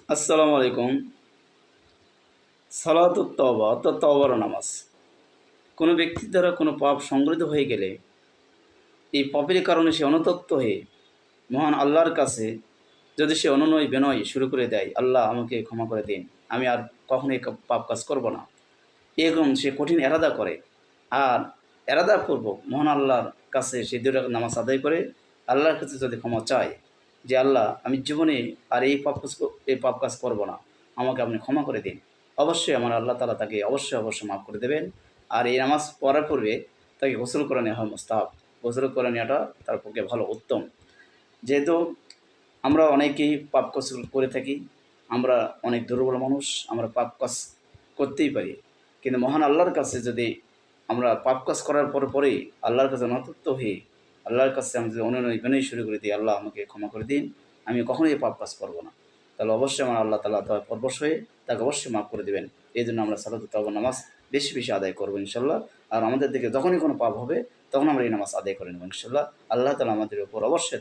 আসসালামু আলাইকুম। সালাতুত তওবা অর্থাৎ তওবার নামাজ। কোনো ব্যক্তির দ্বারা কোনো পাপ সংগঠিত হয়ে গেলে এই পাপের কারণে সে অনুতপ্ত হয়ে মহান আল্লাহর কাছে যদি সে অনুনয় বিনয় শুরু করে দেয়, আল্লাহ আমাকে ক্ষমা করে দিন, আমি আর কখনোই পাপ কাজ করব না। এরকম সে কঠিন এরাদা করে। আর এরাদাপূর্বক মহান আল্লাহর কাছে সে ২ রাকাত নামাজ আদায় করে আল্লাহর কাছে যদি ক্ষমা চায় যে, আল্লাহ আমি জীবনে আর এই পাপ কাজ করব না। আমাকে আপনি ক্ষমা করে দিন। অবশ্যই আমার আল্লাহ তাআলা তাকে অবশ্যই মাফ করে দেবেন। আর এই নামাজ পড়ার পূর্বে তাকে গোসল করে নেওয়া হয় মুস্তাহাব। গোসল করে নেওয়াটা তার পক্ষে ভালো উত্তম। যেহেতু আমরা অনেকেই পাপ কাজ করে থাকি। আমরা অনেক দুর্বল মানুষ। আমরা পাপ কাজ করতেই পারি। কিন্তু মহান আল্লাহর কাছে যদি আমরা পাপ কাজ করার পরেই আল্লাহর কাছে অনুতপ্ত হয়ে আল্লাহর কাছে আমি যদি অনুনয় বিনয় শুরু করে দিই, আল্লাহ আমাকে ক্ষমা করে দিন, আমি কখনোই এই পাপ কাজ করব না। তাহলে অবশ্যই আমার আল্লাহ তাআলা দয়া পরবশ হয়ে তাকে অবশ্যই মাফ করে দিবেন। এজন্য আমরা সালাতুত তাওবা নামাজ বেশি আদায় করব ইনশাআল্লাহ। আর আমাদের থেকে যখনই কোনো পাপ হবে তখন আমরা এই নামাজ আদায় করে নেব ইনশাআল্লাহ। আল্লাহ তাআলা আমাদের উপর অবশ্যই